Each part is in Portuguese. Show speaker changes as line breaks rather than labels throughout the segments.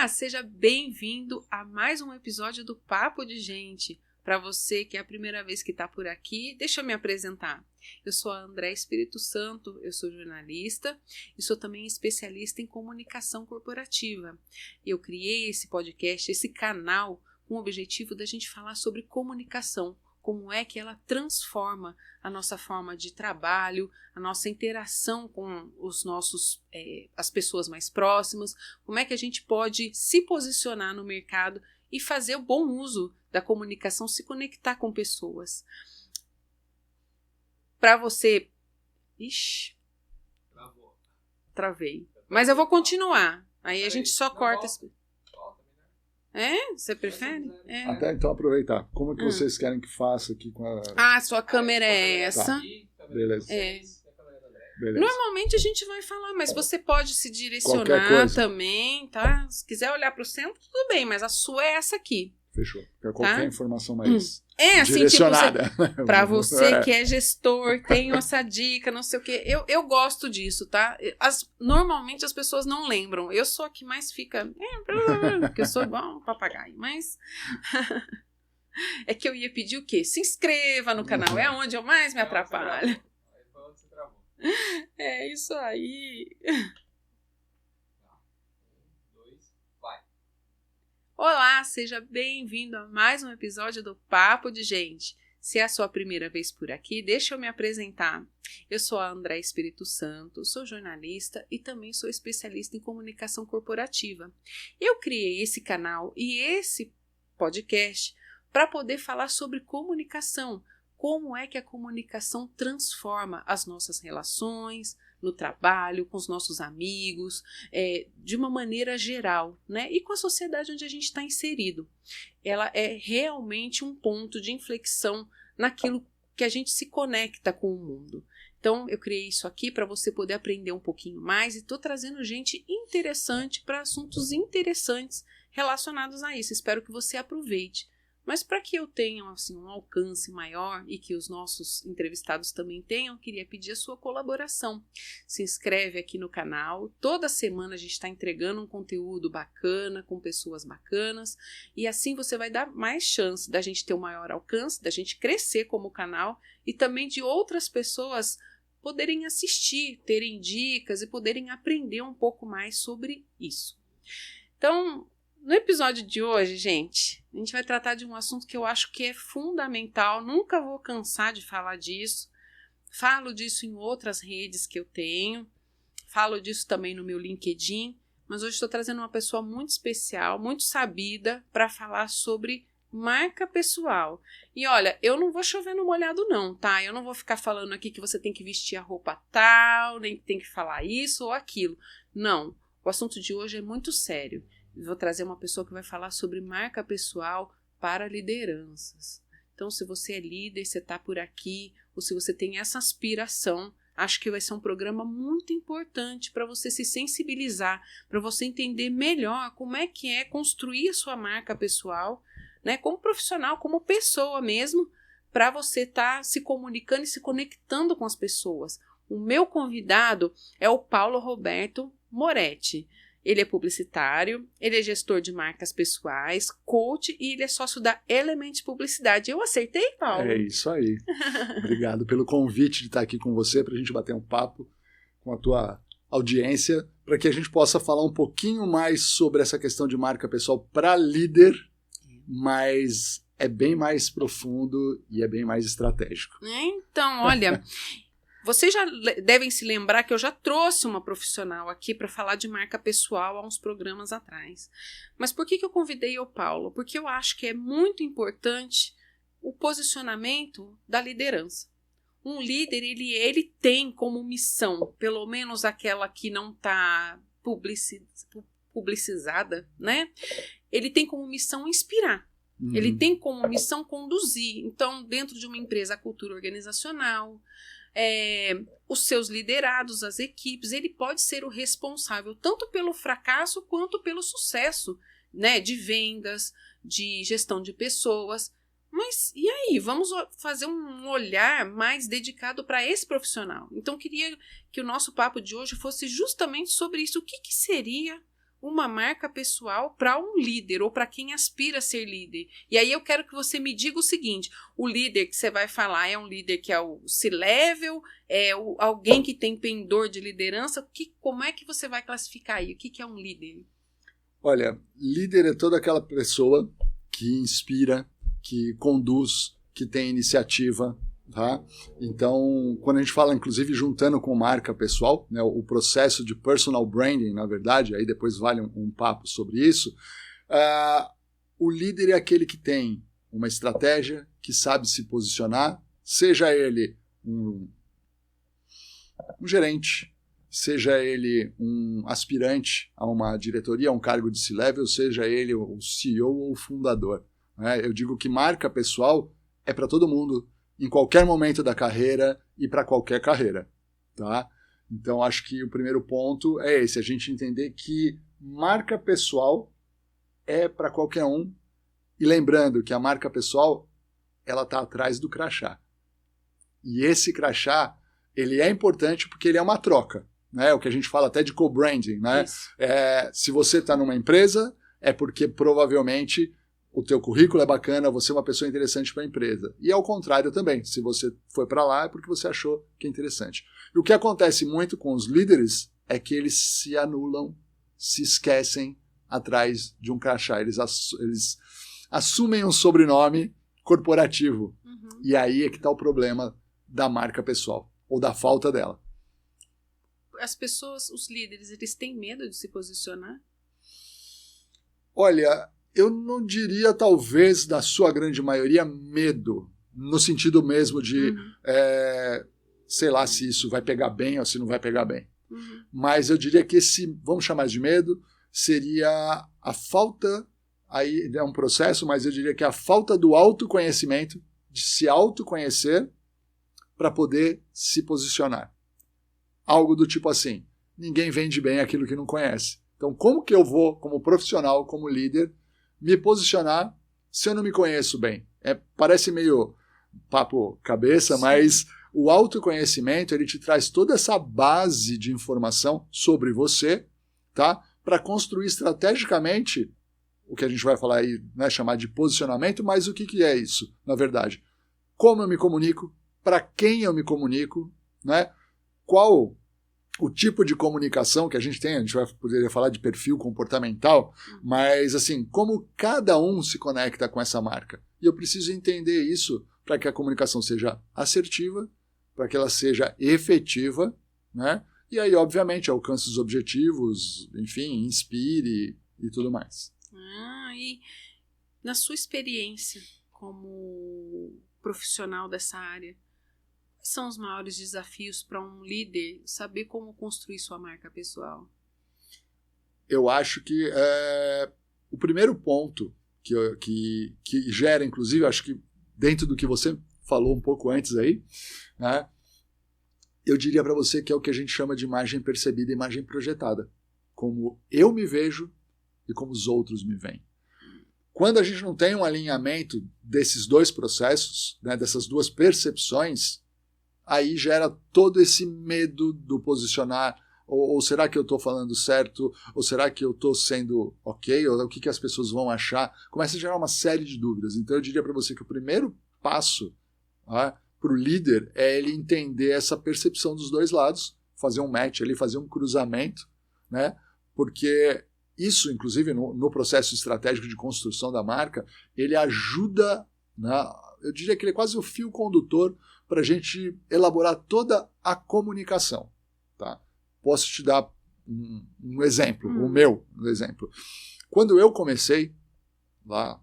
Seja bem-vindo a mais um episódio do Papo de Gente. Para você que é a primeira vez que está por aqui, deixa eu me apresentar. Eu sou a André Espírito Santo, eu sou jornalista e sou também especialista em comunicação corporativa. Eu criei esse podcast, esse canal, com o objetivo da gente falar sobre comunicação, como é que ela transforma a nossa forma de trabalho, a nossa interação com as pessoas mais próximas, como é que a gente pode se posicionar no mercado e fazer o bom uso da comunicação, se conectar com pessoas. Para você... Ixi, travei. Mas eu vou continuar. Aí a gente só corta... É? Você prefere? É.
Até então aproveitar. Como que vocês querem que faça aqui com a...
sua câmera é essa.
Tá. Beleza. Beleza.
Normalmente a gente vai falar, mas você pode se direcionar também, tá? Se quiser olhar para o centro, tudo bem, mas a sua é essa aqui.
Fechou. Qualquer informação mais
assim,
direcionada.
Tipo, para você que é gestor, tenho essa dica, não sei o quê. Eu gosto disso, tá? Normalmente as pessoas não lembram. Eu sou a que mais fica... porque eu sou igual um papagaio, mas... é que eu ia pedir o quê? Se inscreva no canal, é onde eu mais me atrapalho. É isso aí. Olá, seja bem-vindo a mais um episódio do Papo de Gente. Se é a sua primeira vez por aqui, deixa eu me apresentar. Eu sou a André Espírito Santo, sou jornalista e também sou especialista em comunicação corporativa. Eu criei esse canal e esse podcast para poder falar sobre comunicação. Como é que a comunicação transforma as nossas relações, no trabalho, com os nossos amigos, de uma maneira geral, né? E com a sociedade onde a gente está inserido. Ela é realmente um ponto de inflexão naquilo que a gente se conecta com o mundo. Então, eu criei isso aqui para você poder aprender um pouquinho mais e estou trazendo gente interessante para assuntos interessantes relacionados a isso. Espero que você aproveite. Mas para que eu tenha assim, um alcance maior e que os nossos entrevistados também tenham, eu queria pedir a sua colaboração. Se inscreve aqui no canal. Toda semana a gente está entregando um conteúdo bacana, com pessoas bacanas. E assim você vai dar mais chance da gente ter um maior alcance, da gente crescer como canal e também de outras pessoas poderem assistir, terem dicas e poderem aprender um pouco mais sobre isso. Então... no episódio de hoje, gente, a gente vai tratar de um assunto que eu acho que é fundamental, nunca vou cansar de falar disso, falo disso em outras redes que eu tenho, falo disso também no meu LinkedIn, mas hoje estou trazendo uma pessoa muito especial, muito sabida, para falar sobre marca pessoal. E olha, eu não vou chover no molhado não, tá? Eu não vou ficar falando aqui que você tem que vestir a roupa tal, nem tem que falar isso ou aquilo. Não, o assunto de hoje é muito sério. Vou trazer uma pessoa que vai falar sobre marca pessoal para lideranças. Então, se você é líder, você está por aqui, ou se você tem essa aspiração, acho que vai ser um programa muito importante para você se sensibilizar, para você entender melhor como é que é construir a sua marca pessoal, né, como profissional, como pessoa mesmo, para você estar se comunicando e se conectando com as pessoas. O meu convidado é o Paulo Roberto Moretti. Ele é publicitário, ele é gestor de marcas pessoais, coach e ele é sócio da Element Publicidade. Eu acertei, Paulo?
É isso aí. Obrigado pelo convite de estar aqui com você para a gente bater um papo com a tua audiência, para que a gente possa falar um pouquinho mais sobre essa questão de marca pessoal para líder, mas é bem mais profundo e é bem mais estratégico.
Então, olha... vocês já devem se lembrar que eu já trouxe uma profissional aqui para falar de marca pessoal há uns programas atrás. Mas por que eu convidei o Paulo? Porque eu acho que é muito importante o posicionamento da liderança. Um líder, ele tem como missão, pelo menos aquela que não está publicizada, né? Ele tem como missão inspirar. Ele tem como missão conduzir. Então, dentro de uma empresa, a cultura organizacional... os seus liderados, as equipes, ele pode ser o responsável tanto pelo fracasso quanto pelo sucesso, né, de vendas, de gestão de pessoas. Mas e aí? Vamos fazer um olhar mais dedicado para esse profissional. Então, queria que o nosso papo de hoje fosse justamente sobre isso. O que seria uma marca pessoal para um líder ou para quem aspira a ser líder. E aí eu quero que você me diga o seguinte, o líder que você vai falar é um líder que é o C-level, alguém que tem pendor de liderança, como é que você vai classificar aí? O que é um líder?
Olha, líder é toda aquela pessoa que inspira, que conduz, que tem iniciativa, tá? Então, quando a gente fala, inclusive, juntando com marca pessoal, né, o processo de personal branding, na verdade, aí depois vale um papo sobre isso, o líder é aquele que tem uma estratégia, que sabe se posicionar, seja ele um gerente, seja ele um aspirante a uma diretoria, a um cargo de C-level, seja ele o CEO ou o fundador. Né? Eu digo que marca pessoal é para todo mundo, em qualquer momento da carreira e para qualquer carreira. Tá? Então, acho que o primeiro ponto é esse, a gente entender que marca pessoal é para qualquer um, e lembrando que a marca pessoal ela está atrás do crachá. E esse crachá ele é importante porque ele é uma troca. Né? O que a gente fala até de co-branding. Né? Se você está numa empresa, é porque provavelmente o teu currículo é bacana, você é uma pessoa interessante para a empresa. E ao contrário também, se você foi para lá é porque você achou que é interessante. E o que acontece muito com os líderes é que eles se anulam, se esquecem atrás de um crachá. Eles assumem um sobrenome corporativo. Uhum. E aí é que está o problema da marca pessoal, ou da falta dela.
As pessoas, os líderes, eles têm medo de se posicionar?
Olha, eu não diria, talvez, da sua grande maioria, medo, no sentido mesmo de, sei lá, se isso vai pegar bem ou se não vai pegar bem. Uhum. Mas eu diria que esse, vamos chamar de medo, seria a falta, aí é um processo, mas eu diria que a falta do autoconhecimento, de se autoconhecer para poder se posicionar. Algo do tipo assim, ninguém vende bem aquilo que não conhece. Então, como que eu vou, como profissional, como líder, me posicionar se eu não me conheço bem? Parece meio papo cabeça, sim, mas o autoconhecimento ele te traz toda essa base de informação sobre você, tá? Para construir estrategicamente o que a gente vai falar aí, né, chamar de posicionamento, mas o que é isso, na verdade? Como eu me comunico, para quem eu me comunico, né? Qual o tipo de comunicação que a gente vai poder falar de perfil comportamental, mas assim, como cada um se conecta com essa marca. E eu preciso entender isso para que a comunicação seja assertiva, para que ela seja efetiva, né? E aí, obviamente, alcance os objetivos, enfim, inspire e tudo mais.
E na sua experiência como profissional dessa área, quais são os maiores desafios para um líder saber como construir sua marca pessoal?
Eu acho que o primeiro ponto que gera, inclusive, acho que dentro do que você falou um pouco antes aí, né, eu diria para você que é o que a gente chama de imagem percebida e imagem projetada. Como eu me vejo e como os outros me veem. Quando a gente não tem um alinhamento desses dois processos, né, dessas duas percepções, aí gera todo esse medo do posicionar, ou será que eu estou falando certo, ou será que eu estou sendo ok, ou o que as pessoas vão achar? Começa a gerar uma série de dúvidas. Então eu diria para você que o primeiro passo para o líder é ele entender essa percepção dos dois lados, fazer um match ali, fazer um cruzamento, né? Porque isso, inclusive, no processo estratégico de construção da marca, ele ajuda, né? Eu diria que ele é quase o fio condutor para a gente elaborar toda a comunicação. Tá? Posso te dar um exemplo, o meu exemplo. Quando eu comecei lá...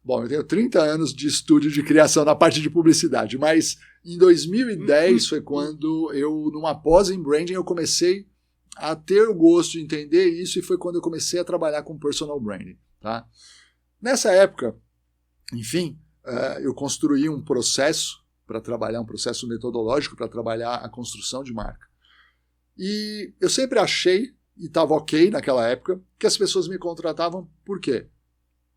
Bom, eu tenho 30 anos de estúdio de criação na parte de publicidade, mas em 2010 foi quando eu, numa pós em branding, eu comecei a ter o gosto de entender isso e foi quando eu comecei a trabalhar com personal branding. Tá? Nessa época, enfim, eu construí um processo para trabalhar, um processo metodológico para trabalhar a construção de marca. E eu sempre achei, e estava ok naquela época, que as pessoas me contratavam por quê?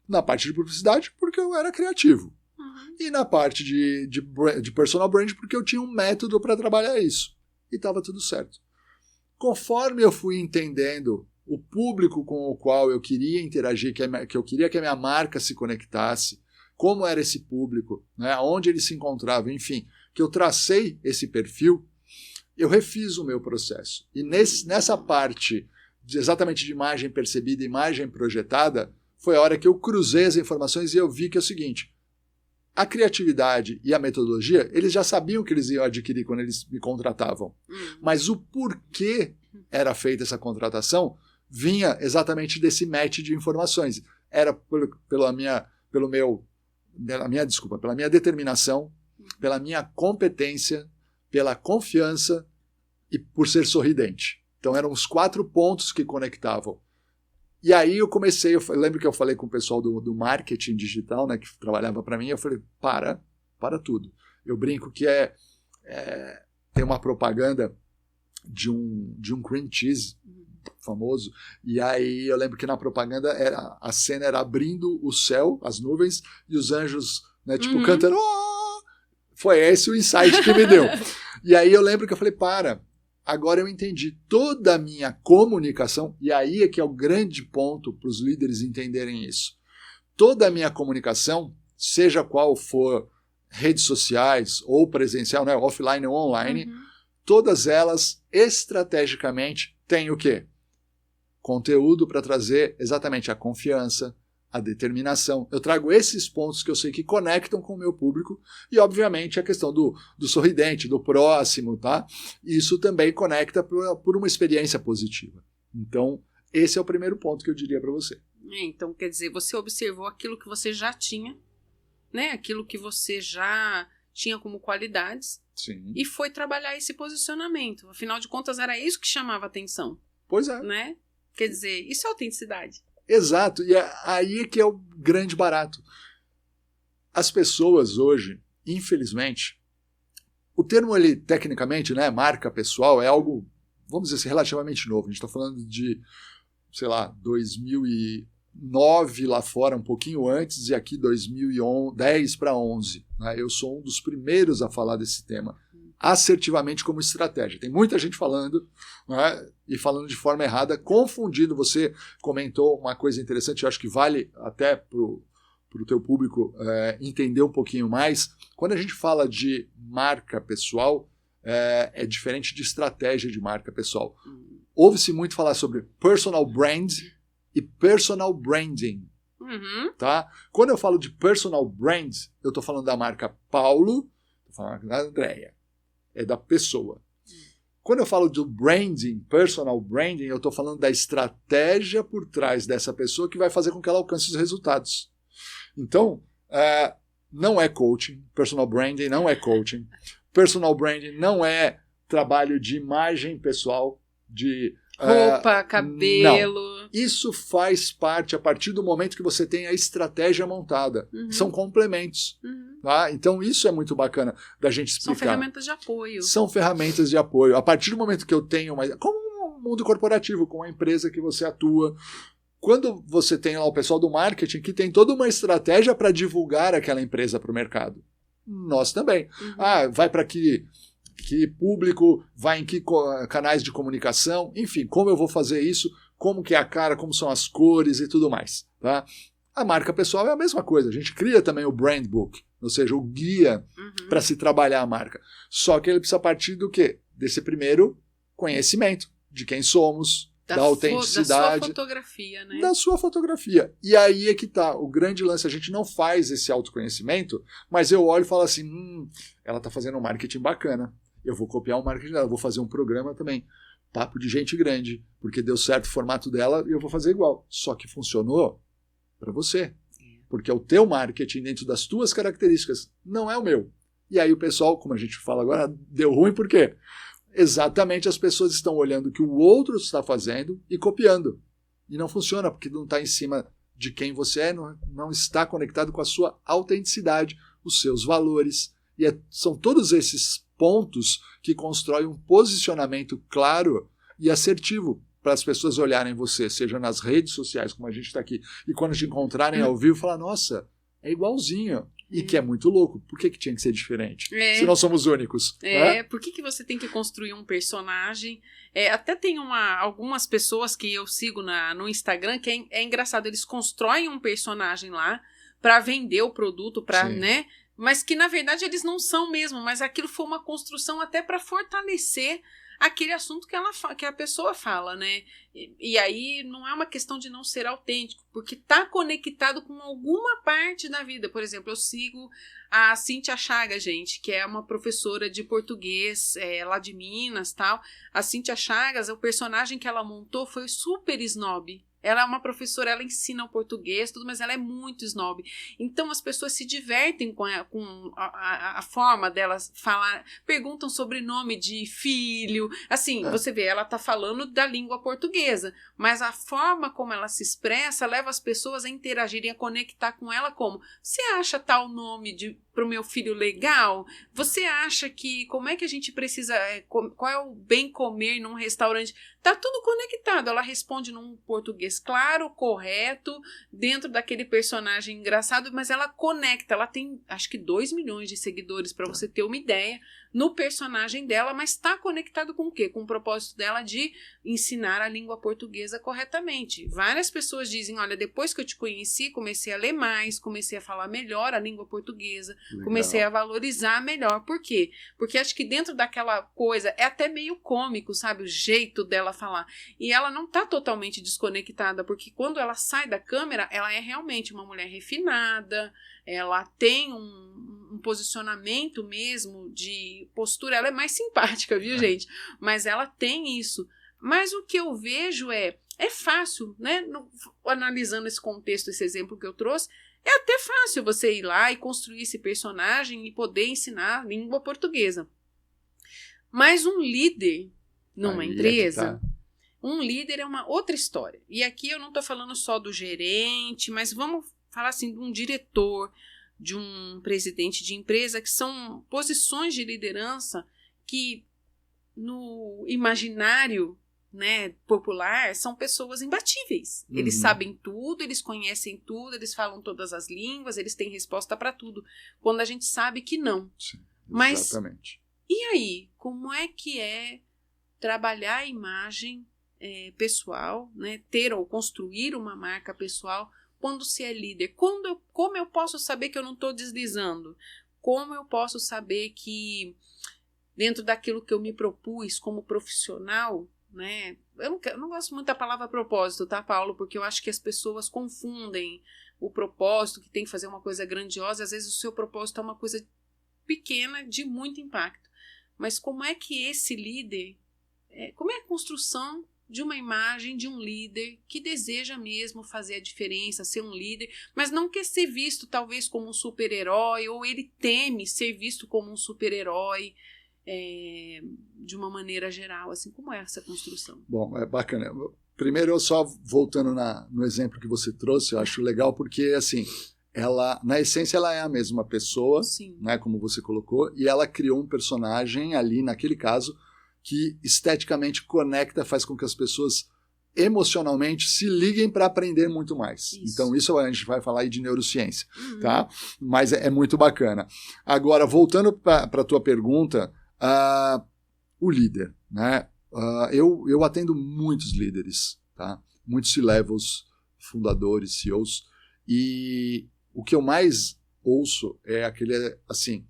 Na parte de publicidade, porque eu era criativo. Uhum. E na parte de personal branding, porque eu tinha um método para trabalhar isso. E estava tudo certo. Conforme eu fui entendendo o público com o qual eu queria interagir, que eu queria que a minha marca se conectasse, como era esse público, né, onde ele se encontrava, enfim, que eu tracei esse perfil, eu refiz o meu processo. E nessa parte exatamente de imagem percebida, imagem projetada, foi a hora que eu cruzei as informações e eu vi que é o seguinte: a criatividade e a metodologia, eles já sabiam que eles iam adquirir quando eles me contratavam. Mas o porquê era feita essa contratação vinha exatamente desse match de informações. Era pela minha determinação, pela minha competência, pela confiança e por ser sorridente. Então eram os 4 pontos que conectavam. E aí eu lembro que eu falei com o pessoal do marketing digital, né, que trabalhava para mim, eu falei, para tudo. Eu brinco que tem uma propaganda de um cream cheese famoso, e aí eu lembro que na propaganda a cena era abrindo o céu, as nuvens, e os anjos, né, tipo, cantando. Oh! Foi esse o insight que me deu. E aí eu lembro que eu falei, agora eu entendi toda a minha comunicação, e aí é que é o grande ponto para os líderes entenderem isso. Toda a minha comunicação, seja qual for redes sociais ou presencial, né, offline ou online, todas elas estrategicamente têm o quê? Conteúdo para trazer exatamente a confiança, a determinação. Eu trago esses pontos que eu sei que conectam com o meu público e, obviamente, a questão do sorridente, do próximo, tá? Isso também conecta por uma experiência positiva. Então, esse é o primeiro ponto que eu diria para você.
Então, quer dizer, você observou aquilo que você já tinha, né? Aquilo que você já tinha como qualidades.
Sim.
E foi trabalhar esse posicionamento. Afinal de contas, era isso que chamava atenção.
Pois é.
Né? Quer dizer, isso é autenticidade.
Exato, e aí é que é o grande barato. As pessoas hoje, infelizmente, o termo ali, tecnicamente, né, marca pessoal, é algo, vamos dizer assim, relativamente novo. A gente está falando de, sei lá, 2009 lá fora, um pouquinho antes, e aqui 2010 para 11. Né? Eu sou um dos primeiros a falar desse tema assertivamente como estratégia. Tem muita gente falando, né, e falando de forma errada, confundindo. Você comentou uma coisa interessante, eu acho que vale até para o teu público entender um pouquinho mais. Quando a gente fala de marca pessoal, é diferente de estratégia de marca pessoal. Ouve-se muito falar sobre personal brand e personal branding. Tá? Quando eu falo de personal brand, eu estou falando da marca Paulo, estou falando da Andréia. É da pessoa. Quando eu falo do branding, personal branding, eu estou falando da estratégia por trás dessa pessoa que vai fazer com que ela alcance os resultados. Então, não é coaching, personal branding não é coaching, personal branding não é trabalho de imagem pessoal, de
roupa, cabelo.
Não. Isso faz parte a partir do momento que você tem a estratégia montada. São complementos. Tá? Então isso é muito bacana da gente explicar.
São ferramentas de apoio.
São ferramentas de apoio. A partir do momento que eu tenho como um mundo corporativo, com a empresa que você atua, quando você tem lá o pessoal do marketing que tem toda uma estratégia para divulgar aquela empresa para o mercado. Nós também. Vai para que público, vai em que canais de comunicação, enfim, como eu vou fazer isso, como que é a cara, como são as cores e tudo mais. Tá? A marca pessoal é a mesma coisa, a gente cria também o brand book, ou seja, o guia para se trabalhar a marca. Só que ele precisa partir do quê? Desse primeiro conhecimento, de quem somos, da autenticidade.
Da sua fotografia, né?
Da sua fotografia. E aí é que tá, o grande lance, a gente não faz esse autoconhecimento, mas eu olho e falo assim, ela tá fazendo um marketing bacana. Eu vou copiar o marketing dela, vou fazer um programa também. Papo de gente grande, porque deu certo o formato dela e eu vou fazer igual. Só que funcionou para você. Porque é o teu marketing dentro das tuas características, não é o meu. E aí o pessoal, como a gente fala agora, deu ruim por quê? Exatamente, as pessoas estão olhando o que o outro está fazendo e copiando. E não funciona, porque não está em cima de quem você é, não está conectado com a sua autenticidade, os seus valores. E são todos esses pontos que constroem um posicionamento claro e assertivo para as pessoas olharem você, seja nas redes sociais, como a gente está aqui, e quando te encontrarem ao vivo, falar, nossa, é igualzinho. E que é muito louco. Por que tinha que ser diferente? Se nós somos únicos.
Por que você tem que construir um personagem? Até tem algumas pessoas que eu sigo no Instagram que é engraçado. Eles constroem um personagem lá para vender o produto, né? Mas que na verdade eles não são mesmo. Mas aquilo foi uma construção até para fortalecer aquele assunto que a pessoa fala, né? E aí não é uma questão de não ser autêntico, porque tá conectado com alguma parte da vida. Por exemplo, eu sigo a Cíntia Chagas, gente, que é uma professora de português lá de Minas, tal. A Cíntia Chagas, o personagem que ela montou foi super snob. Ela é uma professora, ela ensina o português, tudo, mas ela é muito snob. Então as pessoas se divertem com a forma delas falar, perguntam sobre nome de filho. Assim, você vê, ela tá falando da língua portuguesa, mas a forma como ela se expressa leva as pessoas a interagirem, a conectar com ela como, você acha tal nome pro meu filho legal? Você acha que, como é que a gente precisa, qual é o bem comer num restaurante? Tá tudo conectado. Ela responde num português claro, correto, dentro daquele personagem engraçado, mas ela conecta. Ela tem, acho que 2 milhões de seguidores, para você ter uma ideia, no personagem dela, mas está conectado com o quê? Com o propósito dela de ensinar a língua portuguesa corretamente. Várias pessoas dizem, olha, depois que eu te conheci, comecei a ler mais, comecei a falar melhor a língua portuguesa, legal. Comecei a valorizar melhor. Por quê? Porque acho que dentro daquela coisa, é até meio cômico, sabe? O jeito dela falar. E ela não está totalmente desconectada, porque quando ela sai da câmera, ela é realmente uma mulher refinada, ela tem um posicionamento mesmo de postura, ela é mais simpática, viu, gente? Mas ela tem isso. Mas o que eu vejo é fácil, né? Analisando esse contexto, esse exemplo que eu trouxe, é até fácil você ir lá e construir esse personagem e poder ensinar a língua portuguesa. Mas um líder numa empresa, um líder é uma outra história. E aqui eu não estou falando só do gerente, mas vamos falar assim de um diretor, de um presidente de empresa, que são posições de liderança que no imaginário, né, popular, são pessoas imbatíveis. Uhum. Eles sabem tudo, eles conhecem tudo, eles falam todas as línguas, eles têm resposta para tudo. Quando a gente sabe que não.
Sim,
Mas,
exatamente.
e aí? Como é que é trabalhar a imagem pessoal, né, ter ou construir uma marca pessoal quando se é líder? Como eu posso saber que eu não estou deslizando? Como eu posso saber que dentro daquilo que eu me propus como profissional, né? Eu não gosto muito da palavra propósito, tá, Paulo? Porque eu acho que as pessoas confundem o propósito, que tem que fazer uma coisa grandiosa. Às vezes o seu propósito é uma coisa pequena, de muito impacto. Mas como é que esse líder, como é a construção de uma imagem de um líder que deseja mesmo fazer a diferença, ser um líder, mas não quer ser visto talvez como um super-herói, ou ele teme ser visto como um super-herói, de uma maneira geral, assim, como é essa construção?
Bom, é bacana. Primeiro, eu só voltando no exemplo que você trouxe, eu acho legal porque, assim, ela, na essência, ela é a mesma pessoa, né, como você colocou, e ela criou um personagem ali, naquele caso, que esteticamente conecta, faz com que as pessoas emocionalmente se liguem para aprender muito mais. Isso. Então isso a gente vai falar aí de neurociência, tá? Mas é muito bacana. Agora, voltando para a tua pergunta, o líder, né? Eu atendo muitos líderes, tá? Muitos C-levels, fundadores, CEOs, e o que eu mais ouço é aquele, assim,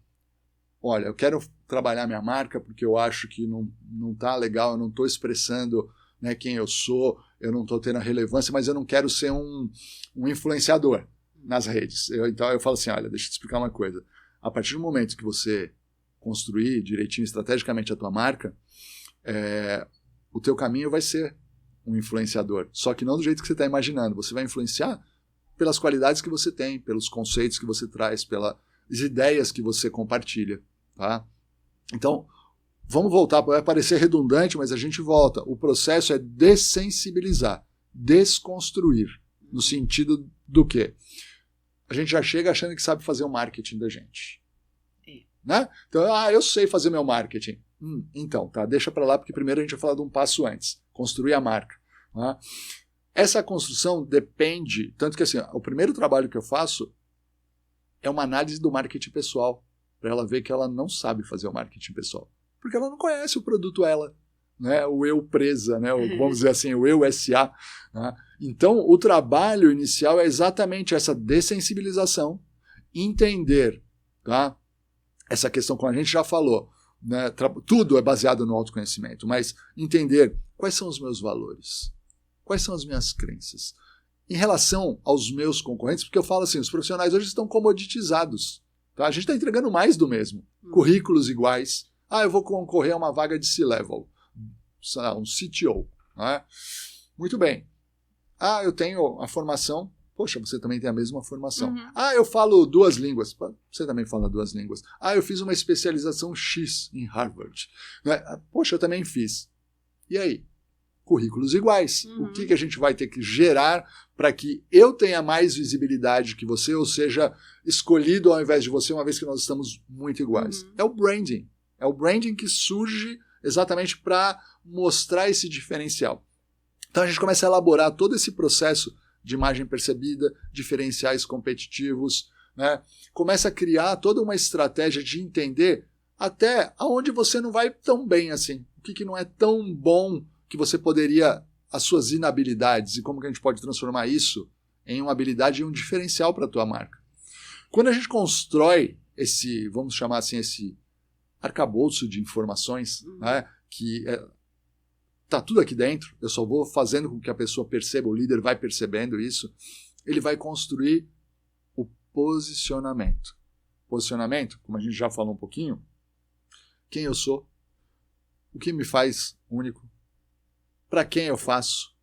olha, eu quero trabalhar minha marca porque eu acho que não tá legal, eu não estou expressando, né, quem eu sou, eu não estou tendo a relevância, mas eu não quero ser um influenciador nas redes. Então eu falo assim, olha, deixa eu te explicar uma coisa. A partir do momento que você construir direitinho, estrategicamente a tua marca, o teu caminho vai ser um influenciador. Só que não do jeito que você está imaginando. Você vai influenciar pelas qualidades que você tem, pelos conceitos que você traz, pelas ideias que você compartilha, tá? Então, vamos voltar, vai parecer redundante, mas a gente volta. O processo é dessensibilizar, desconstruir, no sentido do quê? A gente já chega achando que sabe fazer o marketing da gente. Né? Então, eu sei fazer meu marketing. Então, tá, deixa para lá, porque primeiro a gente vai falar de um passo antes, construir a marca. Né? Essa construção depende, tanto que assim, o primeiro trabalho que eu faço é uma análise do marketing pessoal, para ela ver que ela não sabe fazer o marketing pessoal. Porque ela não conhece o produto ela, né? O eu presa, né? Vamos dizer assim, o eu SA. Né? Então, o trabalho inicial é exatamente essa dessensibilização, entender, tá? Essa questão, como a gente já falou, né? Tudo é baseado no autoconhecimento, mas entender quais são os meus valores, quais são as minhas crenças. Em relação aos meus concorrentes, porque eu falo assim, os profissionais hoje estão comoditizados. Tá? A gente está entregando mais do mesmo. Currículos iguais. Eu vou concorrer a uma vaga de C-Level. Um CTO. Né? Muito bem. Eu tenho a formação. Poxa, você também tem a mesma formação.
Uhum.
Eu falo 2 línguas. Você também fala 2 línguas. Eu fiz uma especialização X em Harvard. Né? Poxa, eu também fiz. E aí? Currículos iguais.
Uhum.
O que a gente vai ter que gerar para que eu tenha mais visibilidade que você, ou seja, escolhido ao invés de você, uma vez que nós estamos muito iguais?
Uhum.
É o branding. É o branding que surge exatamente para mostrar esse diferencial. Então a gente começa a elaborar todo esse processo de imagem percebida, diferenciais competitivos, né? Começa a criar toda uma estratégia de entender até aonde você não vai tão bem assim, o que não é tão bom que você poderia, as suas inabilidades, e como que a gente pode transformar isso em uma habilidade e um diferencial para a tua marca. Quando a gente constrói esse, vamos chamar assim, esse arcabouço de informações, né, que está tudo aqui dentro, eu só vou fazendo com que a pessoa perceba, o líder vai percebendo isso, ele vai construir o posicionamento. Posicionamento, como a gente já falou um pouquinho, quem eu sou, o que me faz único, para quem eu faço,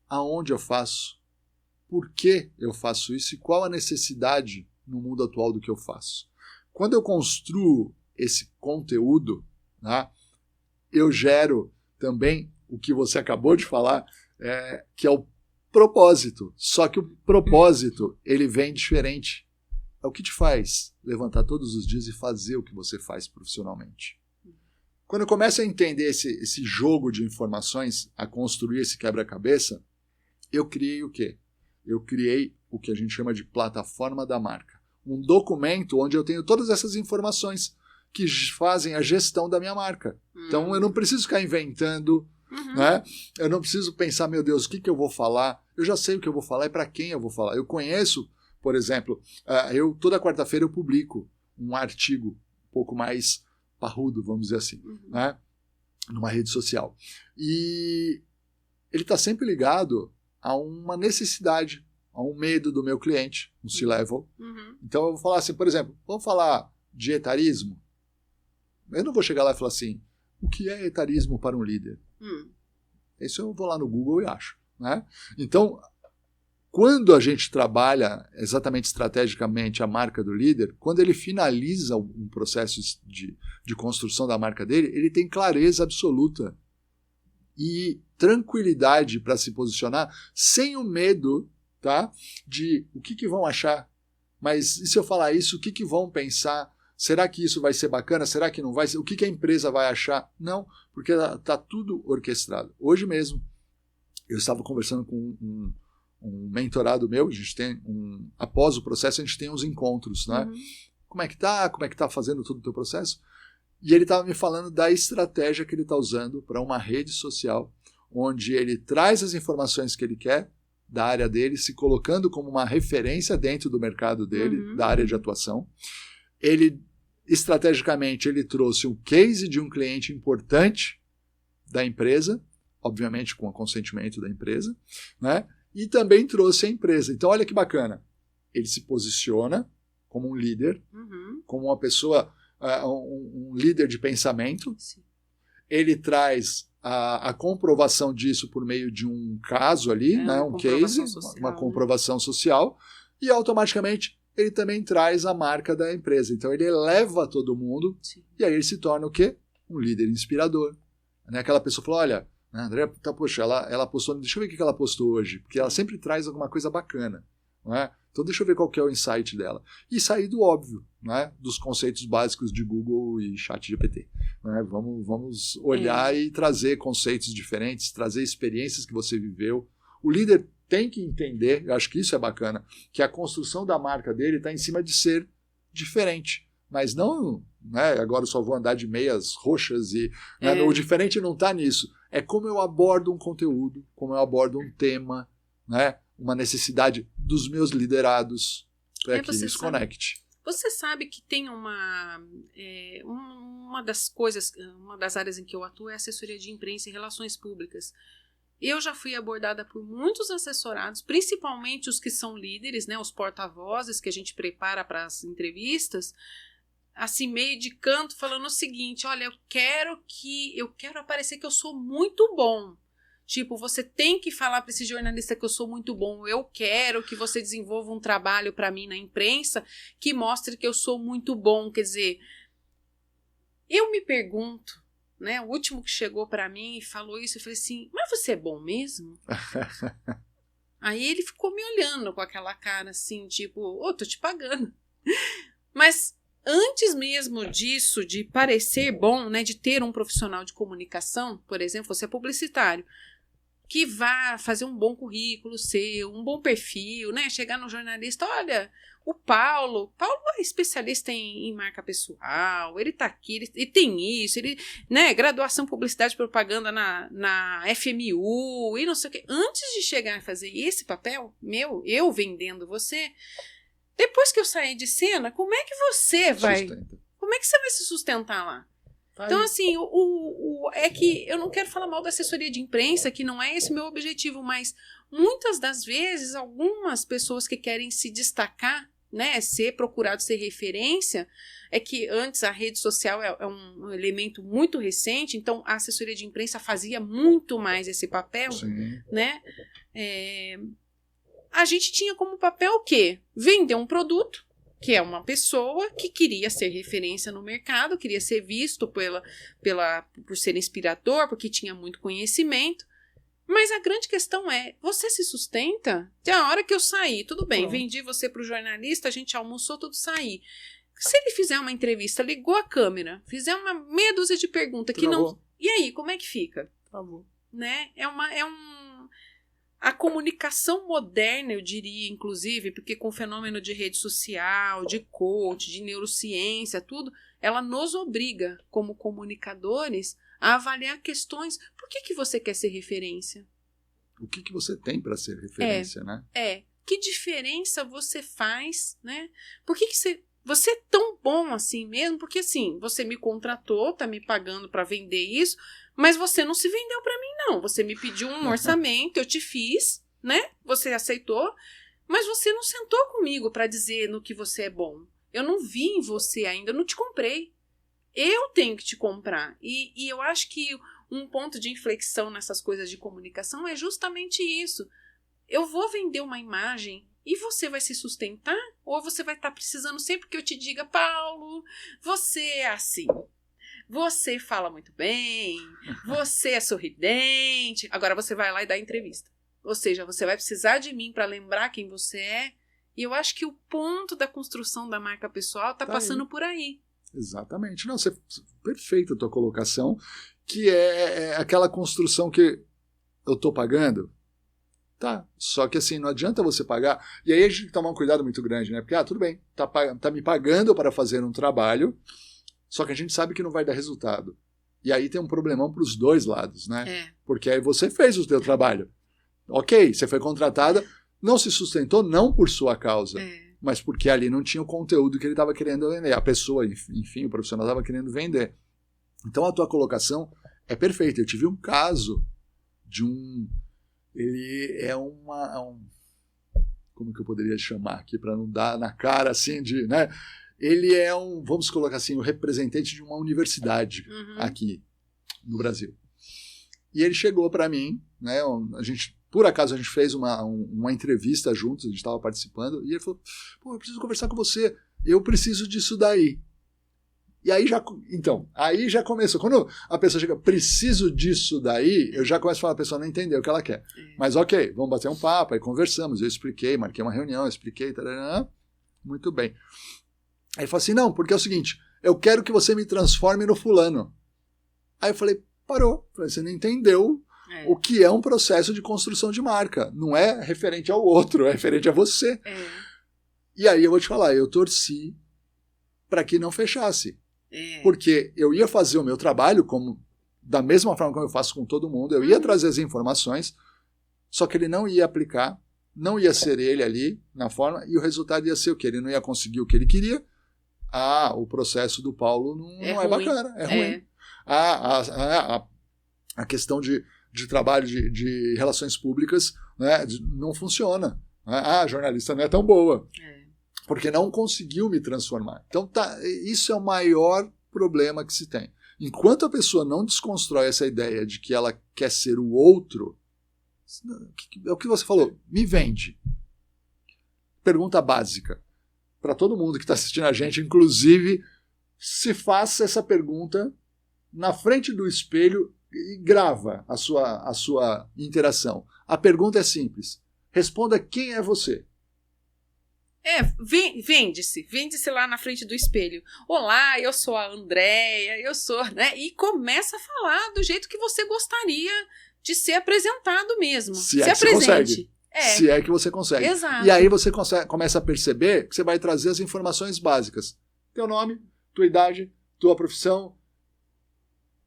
aonde eu faço, por que eu faço isso e qual a necessidade no mundo atual do que eu faço. Quando eu construo esse conteúdo, né, eu gero também o que você acabou de falar, que é o propósito. Só que o propósito, ele vem diferente. É o que te faz levantar todos os dias e fazer o que você faz profissionalmente. Quando eu começo a entender esse jogo de informações, a construir esse quebra-cabeça, eu criei o quê? Eu criei o que a gente chama de plataforma da marca. Um documento onde eu tenho todas essas informações que fazem a gestão da minha marca. Então eu não preciso ficar inventando, né? Eu não preciso pensar, meu Deus, o que eu vou falar? Eu já sei o que eu vou falar e para quem eu vou falar. Eu conheço, por exemplo, toda quarta-feira eu publico um artigo um pouco mais parrudo, vamos dizer assim, né? Numa rede social. E ele está sempre ligado a uma necessidade, a um medo do meu cliente, um C-Level. Então eu vou falar assim, por exemplo, vamos falar de etarismo? Eu não vou chegar lá e falar assim, o que é etarismo para um líder? Isso eu vou lá no Google e acho. Né? Então, quando a gente trabalha exatamente estrategicamente a marca do líder, quando ele finaliza um processo de construção da marca dele, ele tem clareza absoluta e tranquilidade para se posicionar sem o medo, tá, de o que vão achar. Mas e se eu falar isso, o que vão pensar? Será que isso vai ser bacana? Será que não vai ser? O que a empresa vai achar? Não, porque está tudo orquestrado. Hoje mesmo, eu estava conversando com um mentorado meu, a gente tem após o processo a gente tem uns encontros, né? Como é que tá fazendo todo o teu processo? E ele estava me falando da estratégia que ele está usando para uma rede social, onde ele traz as informações que ele quer da área dele, se colocando como uma referência dentro do mercado dele, da área de atuação. Ele, estrategicamente, ele trouxe um case de um cliente importante da empresa, obviamente com o consentimento da empresa, né? E também trouxe a empresa. Então, olha que bacana. Ele se posiciona como um líder, como uma pessoa, um líder de pensamento.
Sim.
Ele traz a comprovação disso por meio de um caso ali, né, um case, uma comprovação social, e automaticamente ele também traz a marca da empresa. Então, ele eleva todo mundo. Sim. E aí ele se torna o quê? Um líder inspirador. Né? Aquela pessoa falou, olha, a Andrea, poxa, ela postou, deixa eu ver o que ela postou hoje, porque ela sempre traz alguma coisa bacana, não é? Então deixa eu ver qual que é o insight dela. E sair do óbvio, né? Dos conceitos básicos de Google e ChatGPT. Né? Vamos olhar e trazer conceitos diferentes, trazer experiências que você viveu. O líder tem que entender, eu acho que isso é bacana, que a construção da marca dele está em cima de ser diferente. Mas não, né, agora eu só vou andar de meias roxas e né, o diferente não está nisso. É como eu abordo um conteúdo, como eu abordo um tema, né, uma necessidade dos meus liderados para que eles conectem.
Você sabe que tem uma das coisas, uma das áreas em que eu atuo é assessoria de imprensa e relações públicas. Eu já fui abordada por muitos assessorados, principalmente os que são líderes, né, os porta-vozes que a gente prepara para as entrevistas, assim, meio de canto, falando o seguinte: olha, eu quero aparecer que eu sou muito bom. Tipo, você tem que falar para esse jornalista que eu sou muito bom. Eu quero que você desenvolva um trabalho para mim na imprensa que mostre que eu sou muito bom. Quer dizer, eu me pergunto, né? O último que chegou para mim e falou isso, eu falei assim: mas você é bom mesmo? Aí ele ficou me olhando com aquela cara assim, tipo, tô te pagando. Mas antes mesmo disso, de parecer bom, né, de ter um profissional de comunicação, por exemplo, você é publicitário, que vá fazer um bom currículo seu, um bom perfil, né, chegar no jornalista: olha, o Paulo é especialista em marca pessoal, ele tá aqui, ele tem isso, ele, né, graduação em publicidade e propaganda na FMU e não sei o quê. Antes de chegar a fazer esse papel, eu vendendo você, depois que eu sair de cena, como é que você vai se sustentar lá? Então, assim, é que eu não quero falar mal da assessoria de imprensa, que não é esse meu objetivo, mas muitas das vezes, algumas pessoas que querem se destacar, né, ser procurado, ser referência, é que antes a rede social é um elemento muito recente, então a assessoria de imprensa fazia muito mais esse papel, né? A gente tinha como papel o quê? Vender um produto, que é uma pessoa que queria ser referência no mercado, queria ser visto por ser inspirador, porque tinha muito conhecimento. Mas a grande questão é: você se sustenta? A hora que eu sair, tudo bem, vendi você para o jornalista, a gente almoçou, tudo sair. Se ele fizer uma entrevista, ligou a câmera, fizer uma meia dúzia de perguntas que não... E aí, como é que fica?
Travou.
Né? A comunicação moderna, eu diria, inclusive, porque com o fenômeno de rede social, de coach, de neurociência, tudo, ela nos obriga, como comunicadores, a avaliar questões. Por que você quer ser referência?
O que você tem para ser referência, né?
Que diferença você faz, né? Por que você é tão bom assim mesmo? Porque, assim, você me contratou, tá me pagando para vender isso, mas você não se vendeu para mim, não. Você me pediu um orçamento, eu te fiz, né? Você aceitou, mas você não sentou comigo para dizer no que você é bom. Eu não vi em você ainda, eu não te comprei. Eu tenho que te comprar. E eu acho que um ponto de inflexão nessas coisas de comunicação é justamente isso. Eu vou vender uma imagem e você vai se sustentar? Ou você vai estar precisando sempre que eu te diga: Paulo, você é assim. Você fala muito bem, você é sorridente. Agora você vai lá e dá entrevista. Ou seja, você vai precisar de mim para lembrar quem você é. E eu acho que o ponto da construção da marca pessoal está passando por aí.
Exatamente. Não, perfeita a tua colocação, que é aquela construção que eu estou pagando. Tá, só que assim, não adianta você pagar. E aí a gente tem que tomar um cuidado muito grande, né? Porque, tudo bem, tá me pagando para fazer um trabalho, só que a gente sabe que não vai dar resultado. E aí tem um problemão para os dois lados, né? Porque aí você fez o teu trabalho. Ok, você foi contratada, não se sustentou não por sua causa, mas porque ali não tinha o conteúdo que ele estava querendo vender. A pessoa, enfim, o profissional estava querendo vender. Então a tua colocação é perfeita. Eu tive um caso de ele é como que eu poderia chamar aqui para não dar na cara assim de, né? Ele é vamos colocar assim, o representante de uma universidade aqui no Brasil. E ele chegou para mim, né? Por acaso a gente fez uma entrevista juntos, a gente estava participando, e ele falou: eu preciso conversar com você, eu preciso disso daí. E aí já começou. Quando a pessoa chega: preciso disso daí, eu já começo a falar: a pessoa não entendeu o que ela quer. Mas ok, vamos bater um papo, aí conversamos, eu expliquei, marquei uma reunião, expliquei, tarará, muito bem. Aí ele falou assim: não, porque é o seguinte, eu quero que você me transforme no fulano. Aí eu falei: parou, você não entendeu o que é um processo de construção de marca. Não é referente ao outro, é referente a você. E aí eu vou te falar, eu torci para que não fechasse. Porque eu ia fazer o meu trabalho da mesma forma como eu faço com todo mundo, eu ia trazer as informações, só que ele não ia aplicar, não ia ser ele ali na forma, e o resultado ia ser o quê? Ele não ia conseguir o que ele queria. O processo do Paulo não é bacana, é ruim. A questão de trabalho, de relações públicas, né, não funciona. A jornalista não é tão boa, porque não conseguiu me transformar. Então, isso é o maior problema que se tem. Enquanto a pessoa não desconstrói essa ideia de que ela quer ser o outro, é o que você falou, me vende. Pergunta básica. Para todo mundo que está assistindo a gente, inclusive, se faça essa pergunta na frente do espelho e grava a sua interação. A pergunta é simples. Responda quem é você.
Vende-se lá na frente do espelho. Olá, eu sou a Andréia, né? E começa a falar do jeito que você gostaria de ser apresentado mesmo.
Se apresente. Se é que você consegue.
Exato.
E aí você começa a perceber que você vai trazer as informações básicas. Teu nome, tua idade, tua profissão,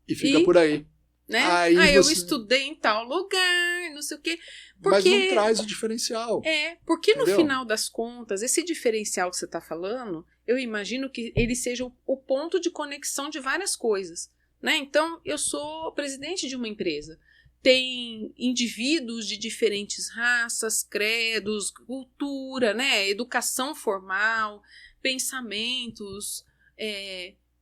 e fica por aí.
Né? Eu estudei em tal lugar, não sei o quê.
Mas não traz o diferencial.
Porque
entendeu?
No final das contas, esse diferencial que você está falando, eu imagino que ele seja o ponto de conexão de várias coisas. Né? Então, eu sou presidente de uma empresa. Tem indivíduos de diferentes raças, credos, cultura, né? Educação formal, pensamentos.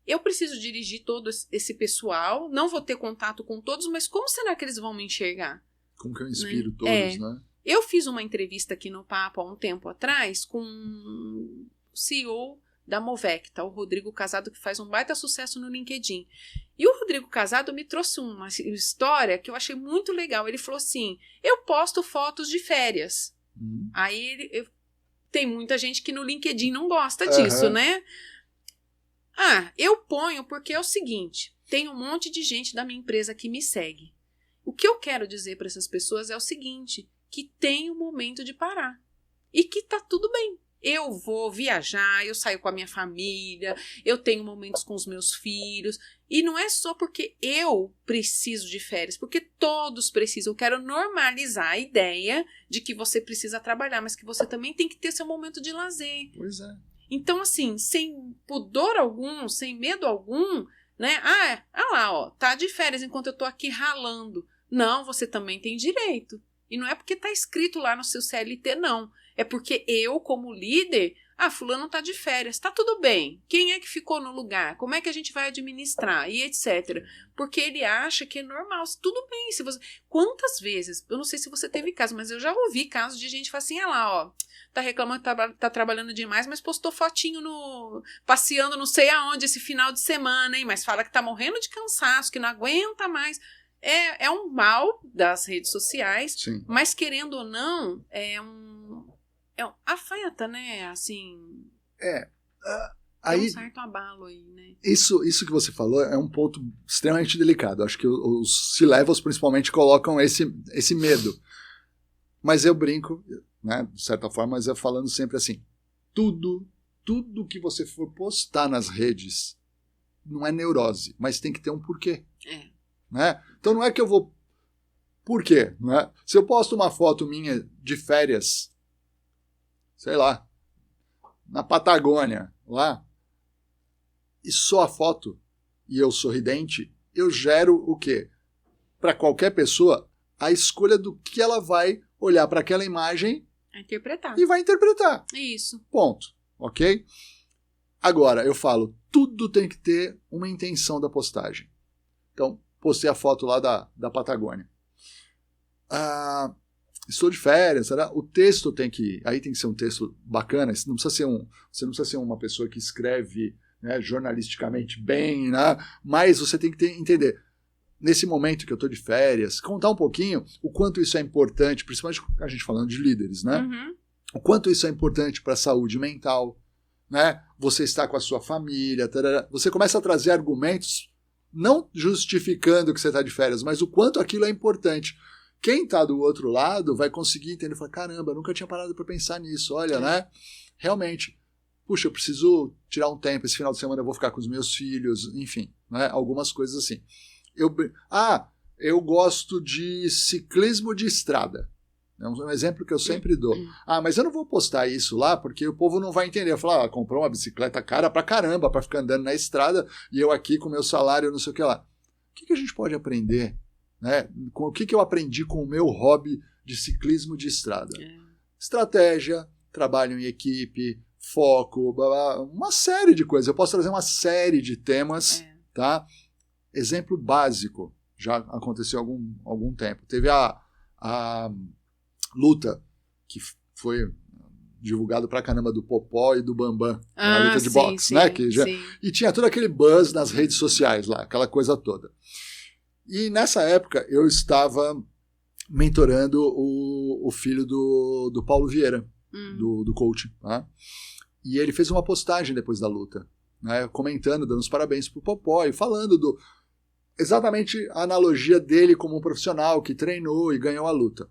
Eu preciso dirigir todo esse pessoal, não vou ter contato com todos, mas como será que eles vão me enxergar?
Como que eu inspiro todos, né?
Eu fiz uma entrevista aqui no Papo há um tempo atrás com o CEO da Movecta, o Rodrigo Casado, que faz um baita sucesso no LinkedIn. E o Rodrigo Casado me trouxe uma história que eu achei muito legal. Ele falou assim, eu posto fotos de férias. Aí tem muita gente que no LinkedIn não gosta disso, né? Eu ponho porque é o seguinte, tem um monte de gente da minha empresa que me segue. O que eu quero dizer para essas pessoas é o seguinte, que tem um momento de parar. E que tá tudo bem. Eu vou viajar, eu saio com a minha família, eu tenho momentos com os meus filhos. E não é só porque eu preciso de férias, porque todos precisam. Eu quero normalizar a ideia de que você precisa trabalhar, mas que você também tem que ter seu momento de lazer.
Pois é.
Então, assim, sem pudor algum, sem medo algum, né? Tá de férias enquanto eu tô aqui ralando. Não, você também tem direito. E não é porque tá escrito lá no seu CLT, não. É porque eu, como líder, fulano tá de férias, tá tudo bem. Quem é que ficou no lugar? Como é que a gente vai administrar? E etc. Porque ele acha que é normal. Tudo bem. Se você... Quantas vezes, eu não sei se você teve caso, mas eu já ouvi casos de gente que fala assim, tá reclamando que tá trabalhando demais, mas postou fotinho passeando não sei aonde esse final de semana, hein? Mas fala que tá morrendo de cansaço, que não aguenta mais. É um mal das redes sociais,
sim,
mas querendo ou não, afeta, né? Assim.
Aí,
um certo abalo aí, né?
Isso que você falou é um ponto extremamente delicado. Acho que os C-levels principalmente colocam esse medo. Mas eu brinco, né, de certa forma, mas eu falando sempre assim, tudo que você for postar nas redes não é neurose, mas tem que ter um porquê. Né? Então não é que eu vou... Por quê? Né? Se eu posto uma foto minha de férias, sei lá, na Patagônia, lá, e só a foto, e eu sorridente, eu gero o quê? Para qualquer pessoa, a escolha do que ela vai olhar para aquela imagem
interpretar.
E vai interpretar.
Isso.
Ponto. Ok? Agora, eu falo, tudo tem que ter uma intenção da postagem. Então, postei a foto lá da Patagônia. Estou de férias, será? O texto tem que ser um texto bacana. Você não precisa ser uma pessoa que escreve, né, jornalisticamente bem, né? Mas você tem que entender, nesse momento que eu estou de férias, contar um pouquinho o quanto isso é importante, principalmente a gente falando de líderes, né?
Uhum.
O quanto isso é importante para a saúde mental, né? Você está com a sua família, tarará. Você começa a trazer argumentos, não justificando que você está de férias, mas o quanto aquilo é importante. Quem está do outro lado vai conseguir entender e falar, caramba, eu nunca tinha parado para pensar nisso, olha, né? Realmente. puxa, eu preciso tirar um tempo, esse final de semana eu vou ficar com os meus filhos, enfim, né? Algumas coisas assim. Eu gosto de ciclismo de estrada. É um exemplo que eu sempre dou. Mas eu não vou postar isso lá porque o povo não vai entender. Eu falo, comprou uma bicicleta cara pra caramba pra ficar andando na estrada e eu aqui com o meu salário, não sei o que lá. O que a gente pode aprender? Né? O que eu aprendi com o meu hobby de ciclismo de estrada? Estratégia, trabalho em equipe, foco, uma série de coisas. Eu posso trazer uma série de temas. Tá? Exemplo básico. Já aconteceu há algum tempo. Teve a luta, que foi divulgado pra caramba do Popó e do Bambam, a luta de boxe, né? E tinha todo aquele buzz nas redes sociais lá, aquela coisa toda. E nessa época eu estava mentorando o filho do Paulo Vieira, do coach. Né? E ele fez uma postagem depois da luta, né? Comentando, dando os parabéns pro Popó e falando exatamente a analogia dele como um profissional que treinou e ganhou a luta.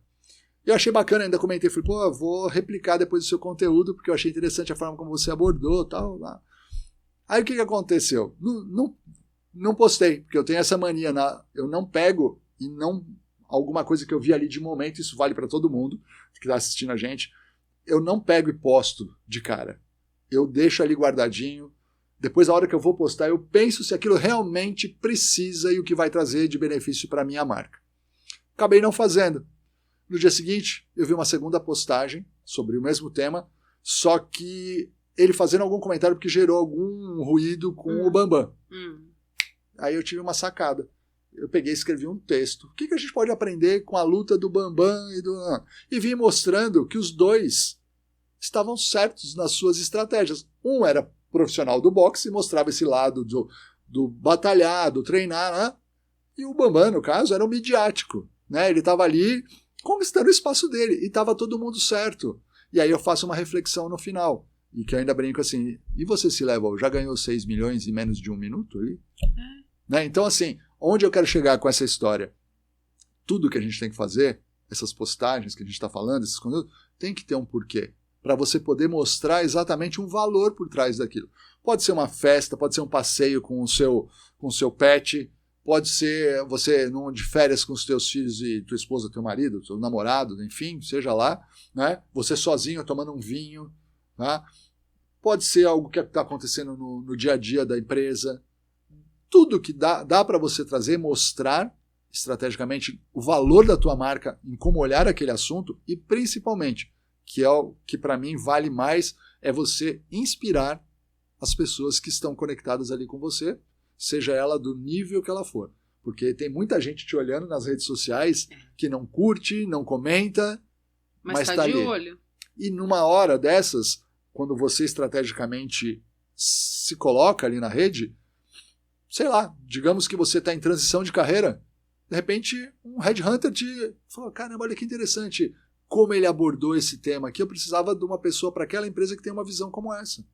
Eu achei bacana, ainda comentei, falei, eu vou replicar depois o seu conteúdo, porque eu achei interessante a forma como você abordou, tal. Aí o que aconteceu? Não postei, porque eu tenho essa mania, eu não pego e não alguma coisa que eu vi ali de momento, isso vale para todo mundo que está assistindo a gente, eu não pego e posto de cara. Eu deixo ali guardadinho, depois a hora que eu vou postar, eu penso se aquilo realmente precisa e o que vai trazer de benefício para a minha marca. Acabei não fazendo. No dia seguinte, eu vi uma segunda postagem sobre o mesmo tema, só que ele fazendo algum comentário porque gerou algum ruído com o Bambam. Aí eu tive uma sacada. Eu peguei e escrevi um texto. O que a gente pode aprender com a luta do Bambam e vim mostrando que os dois estavam certos nas suas estratégias. Um era profissional do boxe e mostrava esse lado do batalhar, do treinar, né? E o Bambam, no caso, era o midiático. Né? Ele estava ali conquistando o espaço dele, e estava todo mundo certo. E aí eu faço uma reflexão no final, e que eu ainda brinco assim, e você se leva, já ganhou 6 milhões em menos de 1 minuto ali? Né? Então assim, onde eu quero chegar com essa história? Tudo que a gente tem que fazer, essas postagens que a gente está falando, esses conteúdos, tem que ter um porquê, para você poder mostrar exatamente um valor por trás daquilo. Pode ser uma festa, pode ser um passeio com o seu pet, pode ser você de férias com os teus filhos e tua esposa, teu marido, teu namorado, enfim, seja lá, né? Você sozinho tomando um vinho. Tá? Pode ser algo que está acontecendo no dia a dia da empresa. Tudo que dá para você trazer, mostrar estrategicamente o valor da tua marca, em como olhar aquele assunto e principalmente, que é o que para mim vale mais, é você inspirar as pessoas que estão conectadas ali com você, seja ela do nível que ela for. Porque tem muita gente te olhando nas redes sociais que não curte, não comenta, mas está
de
ali.
Olho.
E numa hora dessas, quando você estrategicamente se coloca ali na rede, sei lá, digamos que você está em transição de carreira, de repente um headhunter te falou, caramba, olha que interessante como ele abordou esse tema aqui, eu precisava de uma pessoa para aquela empresa que tem uma visão como essa.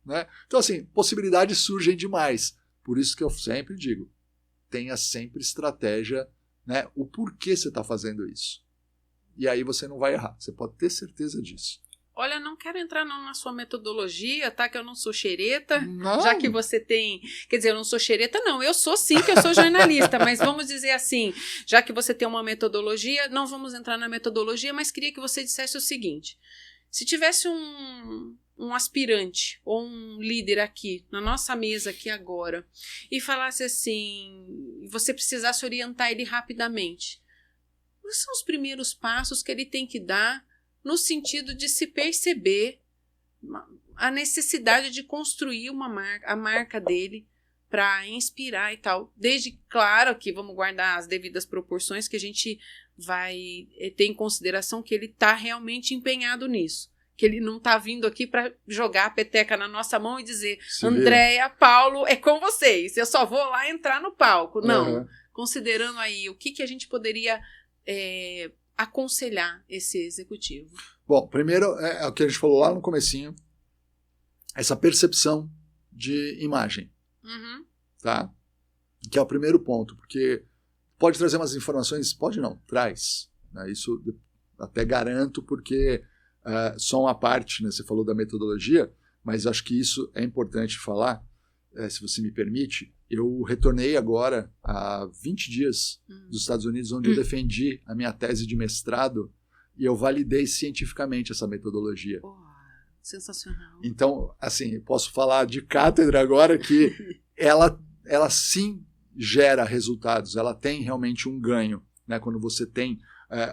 Né? Então, assim, possibilidades surgem demais. Por isso que eu sempre digo, tenha sempre estratégia, né? O porquê você está fazendo isso. E aí você não vai errar, você pode ter certeza disso.
Olha, não quero entrar na sua metodologia, tá? Que eu não sou xereta,
não.
Já que você tem... Quer dizer, eu não sou xereta, não. Eu sou sim, que eu sou jornalista, mas vamos dizer assim, já que você tem uma metodologia, não vamos entrar na metodologia, mas queria que você dissesse o seguinte. Se tivesse um aspirante ou um líder aqui, na nossa mesa aqui agora, e falasse assim, você precisasse orientar ele rapidamente, quais são os primeiros passos que ele tem que dar no sentido de se perceber a necessidade de construir a marca dele para inspirar e tal. Desde, claro, que vamos guardar as devidas proporções, que a gente vai ter em consideração que ele está realmente empenhado nisso. Que ele não está vindo aqui para jogar a peteca na nossa mão e dizer, Andréia, Paulo, é com vocês, eu só vou lá entrar no palco. Não, considerando aí o que a gente poderia aconselhar esse executivo.
Bom, primeiro é o que a gente falou lá no comecinho, essa percepção de imagem, tá? Que é o primeiro ponto, porque pode trazer umas informações, pode não, traz, né? Isso até garanto, porque só uma parte, né, você falou da metodologia, mas acho que isso é importante falar, se você me permite. Eu retornei agora há 20 dias dos Estados Unidos, onde eu defendi a minha tese de mestrado e eu validei cientificamente essa metodologia.
Sensacional.
Então, assim, posso falar de cátedra agora que ela sim gera resultados, ela tem realmente um ganho, né, quando você tem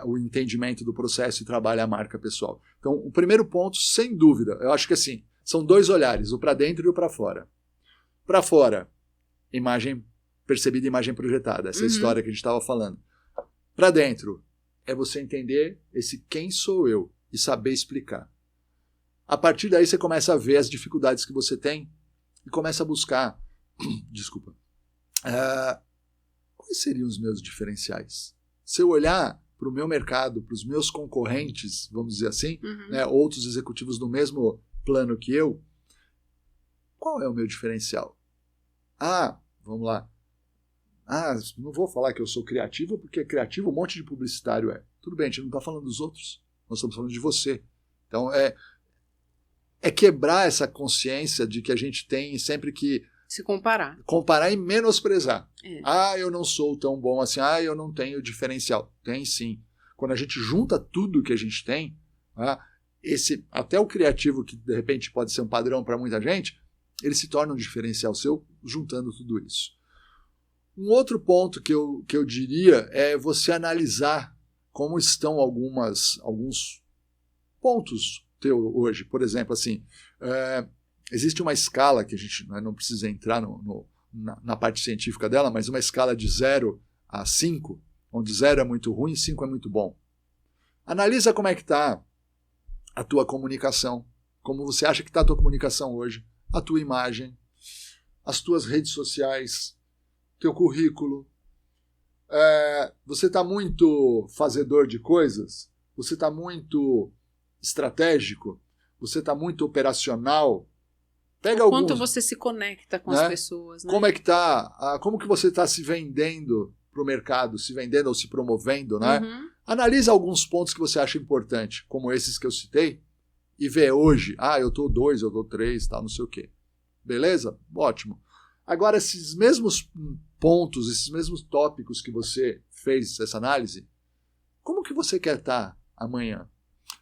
o entendimento do processo e trabalha a marca pessoal. Então, o primeiro ponto, sem dúvida, eu acho que assim, são 2 olhares, o para dentro e o para fora. Para fora, imagem percebida, imagem projetada, essa história que a gente estava falando. Para dentro, é você entender esse quem sou eu e saber explicar. A partir daí você começa a ver as dificuldades que você tem e começa a buscar, desculpa, quais seriam os meus diferenciais? Se eu olhar para o meu mercado, para os meus concorrentes, vamos dizer assim, né, outros executivos do mesmo plano que eu, qual é o meu diferencial? Vamos lá. Não vou falar que eu sou criativo, porque criativo um monte de publicitário é. Tudo bem, a gente não está falando dos outros, nós estamos falando de você. Então, é quebrar essa consciência de que a gente tem sempre que
se comparar.
Comparar e menosprezar. Eu não sou tão bom assim, eu não tenho diferencial. Tem sim. Quando a gente junta tudo que a gente tem, até o criativo, que de repente pode ser um padrão para muita gente, ele se torna um diferencial seu juntando tudo isso. Um outro ponto que eu diria é você analisar como estão alguns pontos teu hoje. Por exemplo, assim, existe uma escala que a gente não precisa entrar na parte científica dela, mas uma escala de 0 a 5, onde 0 é muito ruim e 5 é muito bom. Analisa como é que está a tua comunicação, como você acha que está a tua comunicação hoje, a tua imagem, as tuas redes sociais, teu currículo. Você está muito fazedor de coisas? Você está muito estratégico? Você está muito operacional? Pega alguns,
quanto você se conecta com as pessoas, né?
Como é que tá? Como que você está se vendendo para o mercado, se vendendo ou se promovendo, né? Analisa alguns pontos que você acha importante, como esses que eu citei, e vê hoje, eu estou 2, eu estou 3, tal, não sei o quê. Beleza? Ótimo. Agora, esses mesmos pontos, esses mesmos tópicos que você fez essa análise, como que você quer estar amanhã?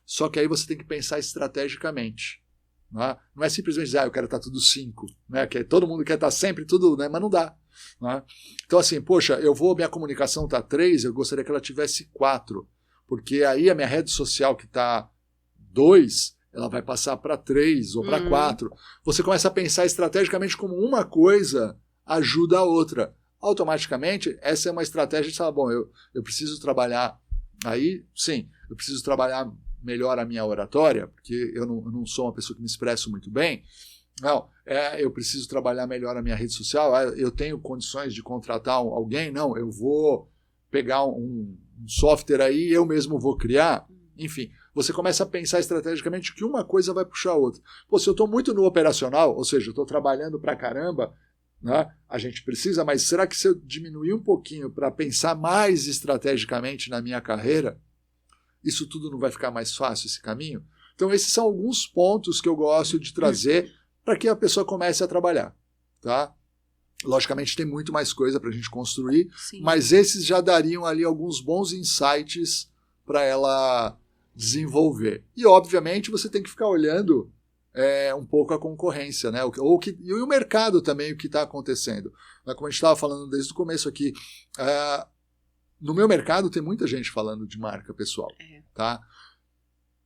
Só que aí você tem que pensar estrategicamente. Não é simplesmente dizer, eu quero estar tudo 5. Né? Que todo mundo quer estar sempre tudo, né? Mas não dá. Né? Então assim, poxa, minha comunicação está 3, eu gostaria que ela tivesse 4. Porque aí a minha rede social que está 2, ela vai passar para 3 ou para 4. Você começa a pensar estrategicamente como uma coisa ajuda a outra. Automaticamente, essa é uma estratégia de falar, bom, eu preciso trabalhar aí, sim, eu preciso trabalhar melhor a minha oratória, porque eu não sou uma pessoa que me expresso muito bem. Não, eu preciso trabalhar melhor a minha rede social, eu tenho condições de contratar alguém? Não, eu vou pegar um software aí, eu mesmo vou criar. Enfim, você começa a pensar estrategicamente que uma coisa vai puxar a outra. Se eu estou muito no operacional, ou seja, eu estou trabalhando pra caramba, né, a gente precisa, mas será que se eu diminuir um pouquinho para pensar mais estrategicamente na minha carreira, isso tudo não vai ficar mais fácil, esse caminho? Então esses são alguns pontos que eu gosto de trazer para que a pessoa comece a trabalhar. Tá? Logicamente tem muito mais coisa para a gente construir, sim, mas esses já dariam ali alguns bons insights para ela desenvolver. E obviamente você tem que ficar olhando um pouco a concorrência, né? E o mercado também, o que está acontecendo. Como a gente estava falando desde o começo aqui, no meu mercado tem muita gente falando de marca pessoal, tá?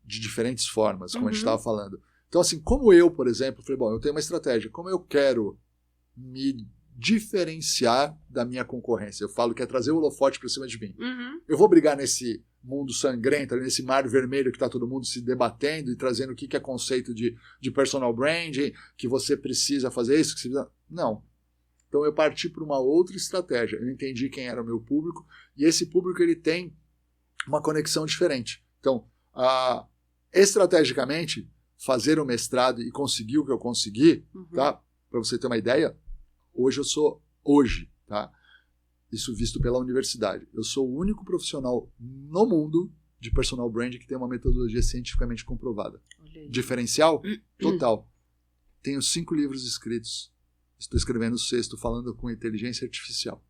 De diferentes formas, como a gente estava falando. Então, assim, como eu, por exemplo, falei, bom, eu tenho uma estratégia, como eu quero me diferenciar da minha concorrência? Eu falo que é trazer o holofote para cima de mim. Eu vou brigar nesse mundo sangrento, nesse mar vermelho que está todo mundo se debatendo e trazendo o que é conceito de personal branding, que você precisa fazer isso, que você precisa... Não. Então eu parti para uma outra estratégia. Eu entendi quem era o meu público e esse público ele tem uma conexão diferente. Então, estrategicamente, fazer o mestrado e conseguir o que eu consegui, tá? Para você ter uma ideia, hoje, tá? Isso visto pela universidade. Eu sou o único profissional no mundo de personal branding que tem uma metodologia cientificamente comprovada. Diferencial? Total. tenho 5 livros escritos. Estou escrevendo o 6º falando com inteligência artificial,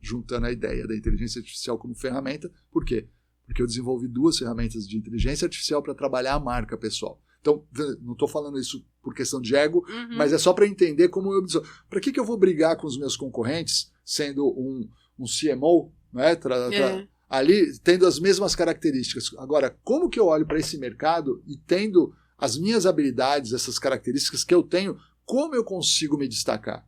juntando a ideia da inteligência artificial como ferramenta. Por quê? Porque eu desenvolvi 2 ferramentas de inteligência artificial para trabalhar a marca pessoal. Então, não estou falando isso por questão de ego, mas é só para entender como eu... Para que eu vou brigar com os meus concorrentes, sendo um CMO, né, ali, tendo as mesmas características? Agora, como que eu olho para esse mercado e tendo as minhas habilidades, essas características que eu tenho, como eu consigo me destacar?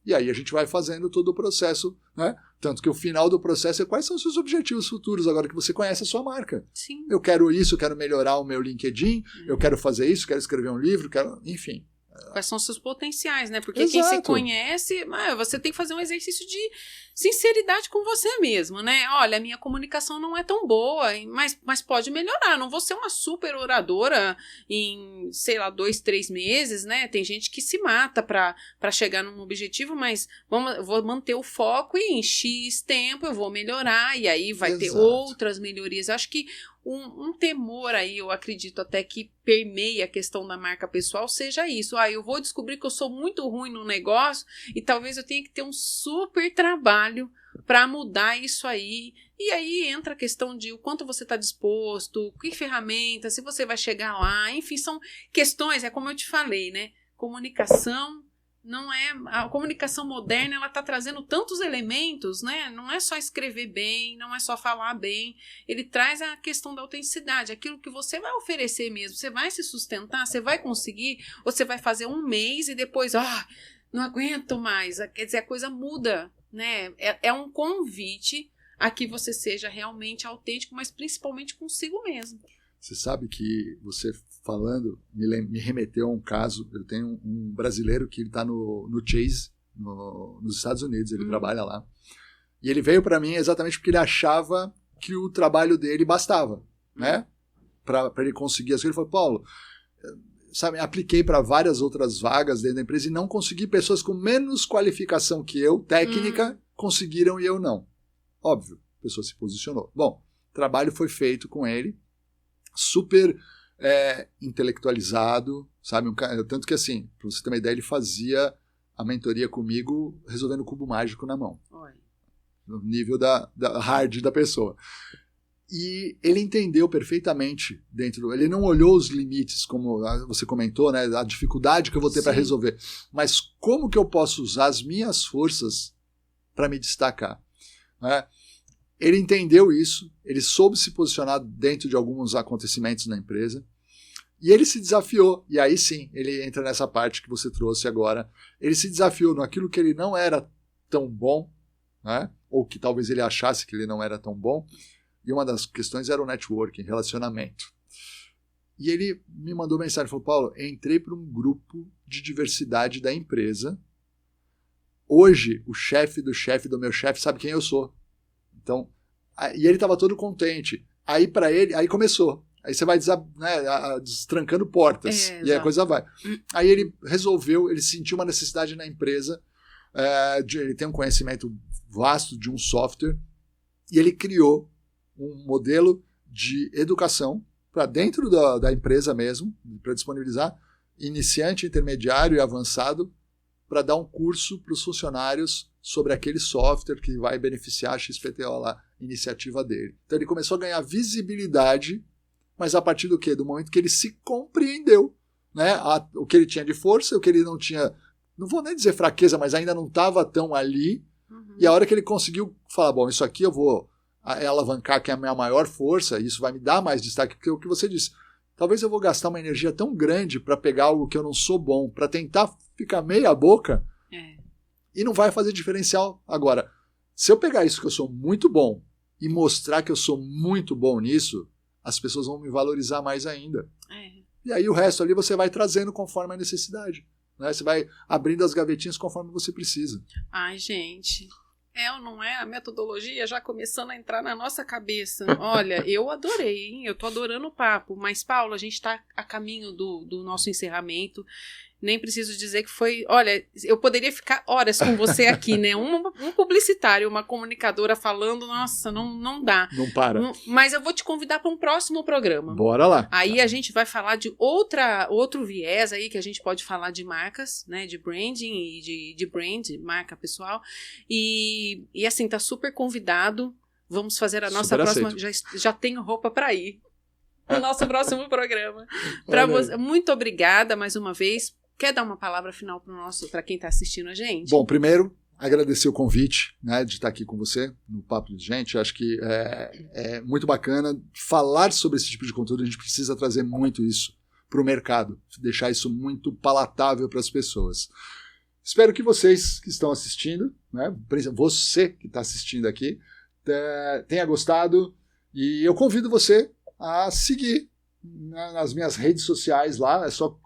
E aí a gente vai fazendo todo o processo, né? Tanto que o final do processo é quais são os seus objetivos futuros, agora que você conhece a sua marca.
Sim.
Eu quero isso, eu quero melhorar o meu LinkedIn, eu quero fazer isso, quero escrever um livro, enfim.
Quais são os seus potenciais, né? Porque
Exato.
Quem se conhece, você tem que fazer um exercício de sinceridade com você mesmo, né? Olha, a minha comunicação não é tão boa, mas pode melhorar. Não vou ser uma super oradora em, 2, 3 meses, né? Tem gente que se mata para chegar num objetivo, mas vou manter o foco e em X tempo eu vou melhorar e aí vai ter outras melhorias. Eu acho que um temor aí, eu acredito até que permeia a questão da marca pessoal, seja isso. Eu vou descobrir que eu sou muito ruim no negócio e talvez eu tenha que ter um super trabalho para mudar isso aí. E aí entra a questão de o quanto você está disposto, que ferramenta, se você vai chegar lá. Enfim, são questões, é como eu te falei, né? Comunicação. Não é, a comunicação moderna, ela está trazendo tantos elementos, né? Não é só escrever bem, não é só falar bem. Ele traz a questão da autenticidade, aquilo que você vai oferecer mesmo. Você vai se sustentar, você vai conseguir, ou você vai fazer um mês e depois, não aguento mais. Quer dizer, a coisa muda, né? É um convite a que você seja realmente autêntico, mas principalmente consigo mesmo.
Você sabe que você falando me remeteu a um caso. Eu tenho um brasileiro que ele está no Chase, nos Estados Unidos, ele trabalha lá. E ele veio para mim exatamente porque ele achava que o trabalho dele bastava, né? Para ele conseguir as coisas. Ele falou, Paulo, sabe, apliquei para várias outras vagas dentro da empresa e não consegui. Pessoas com menos qualificação que eu, técnica, conseguiram e eu não. Óbvio, a pessoa se posicionou. Bom, o trabalho foi feito com ele, super intelectualizado, sabe? Tanto que, assim, para você ter uma ideia, ele fazia a mentoria comigo resolvendo o cubo mágico na mão.
Oi.
No nível da hard da pessoa. E ele entendeu perfeitamente ele não olhou os limites, como você comentou, né? A dificuldade que eu vou ter para resolver. Mas como que eu posso usar as minhas forças para me destacar? Né? Ele entendeu isso, ele soube se posicionar dentro de alguns acontecimentos na empresa e ele se desafiou. E aí sim, ele entra nessa parte que você trouxe agora. Ele se desafiou naquilo que ele não era tão bom, né? Ou que talvez ele achasse que ele não era tão bom. E uma das questões era o networking, relacionamento. E ele me mandou mensagem, falou, Paulo, entrei para um grupo de diversidade da empresa. Hoje, o chefe do meu chefe sabe quem eu sou. Então, e ele estava todo contente. Aí para ele, aí começou. Aí você vai destrancando portas. E aí a coisa vai. Aí ele resolveu, ele sentiu uma necessidade na empresa, ele tem um conhecimento vasto de um software, e ele criou um modelo de educação para dentro da empresa mesmo, para disponibilizar iniciante, intermediário e avançado, para dar um curso para os funcionários sobre aquele software que vai beneficiar a XPTO lá, iniciativa dele. Então ele começou a ganhar visibilidade, mas a partir do quê? Do momento que ele se compreendeu, né? O que ele tinha de força, o que ele não tinha, não vou nem dizer fraqueza, mas ainda não estava tão ali. E a hora que ele conseguiu falar, bom, isso aqui eu vou alavancar, que é a minha maior força, isso vai me dar mais destaque, porque é o que você disse. Talvez eu vou gastar uma energia tão grande para pegar algo que eu não sou bom, para tentar ficar meia boca, e não vai fazer diferencial. Agora, se eu pegar isso que eu sou muito bom e mostrar que eu sou muito bom nisso, as pessoas vão me valorizar mais ainda. E aí o resto ali você vai trazendo conforme a necessidade. Né? Você vai abrindo as gavetinhas conforme você precisa.
Ai, gente... ou não é? A metodologia já começando a entrar na nossa cabeça. Olha, eu adorei, hein? Eu tô adorando o papo. Mas, Paulo, a gente tá a caminho do nosso encerramento. nem preciso dizer que foi... Olha, eu poderia ficar horas com você aqui, né? Um publicitário, uma comunicadora falando, nossa, não dá.
Não para.
Mas eu vou te convidar para um próximo programa.
Bora lá.
Aí a gente vai falar de outro viés aí, que a gente pode falar de marcas, né? De branding e de brand, marca pessoal. E assim, tá super convidado. Vamos fazer a nossa próxima... Já tenho roupa para ir. O nosso próximo programa. Muito obrigada mais uma vez. Quer dar uma palavra final para quem está assistindo a gente?
Bom, primeiro, agradecer o convite, né, de estar aqui com você no Papo de Gente. Eu acho que é muito bacana falar sobre esse tipo de conteúdo. A gente precisa trazer muito isso para o mercado, deixar isso muito palatável para as pessoas. Espero que vocês que estão assistindo, né, você que está assistindo aqui, tenha gostado. E eu convido você a seguir nas minhas redes sociais lá, é só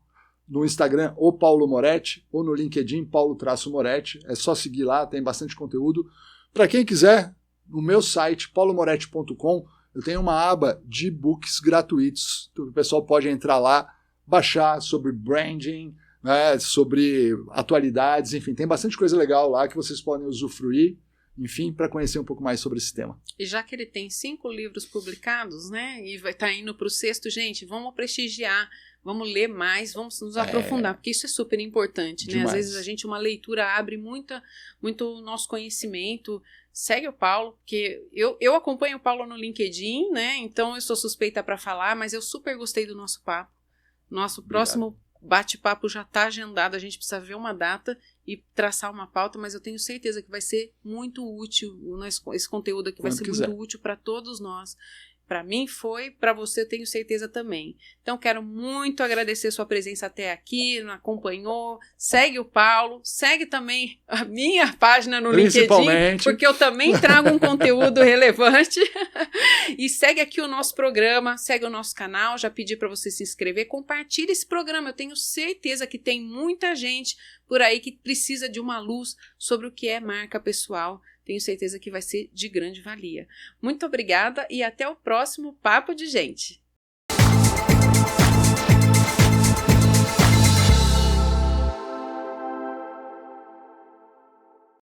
no Instagram ou Paulo Moretti, ou no LinkedIn Paulo-Moretti, é só seguir lá, tem bastante conteúdo. Para quem quiser, no meu site paulomoretti.com, eu tenho uma aba de e-books gratuitos, então o pessoal pode entrar lá, baixar sobre branding, né, sobre atualidades, enfim, tem bastante coisa legal lá que vocês podem usufruir, enfim, para conhecer um pouco mais sobre esse tema.
E já que ele tem 5 livros publicados, né, e vai estar indo para o 6º, gente, vamos prestigiar, vamos ler mais, vamos nos aprofundar, porque isso é super importante, né? Às vezes uma leitura abre muito o nosso conhecimento. Segue o Paulo, porque eu acompanho o Paulo no LinkedIn, né, então eu sou suspeita para falar, mas eu super gostei do nosso papo. Nosso próximo bate-papo já está agendado, a gente precisa ver uma data e traçar uma pauta, mas eu tenho certeza que vai ser muito útil, esse conteúdo aqui vai ser muito útil para todos nós. Para mim foi, para você tenho certeza também. Então quero muito agradecer sua presença até aqui, nos acompanhou, segue o Paulo, segue também a minha página no LinkedIn, porque eu também trago um conteúdo relevante. E segue aqui o nosso programa, segue o nosso canal, já pedi para você se inscrever, compartilhe esse programa, eu tenho certeza que tem muita gente por aí que precisa de uma luz sobre o que é marca pessoal. Tenho certeza que vai ser de grande valia. Muito obrigada e até o próximo Papo de Gente.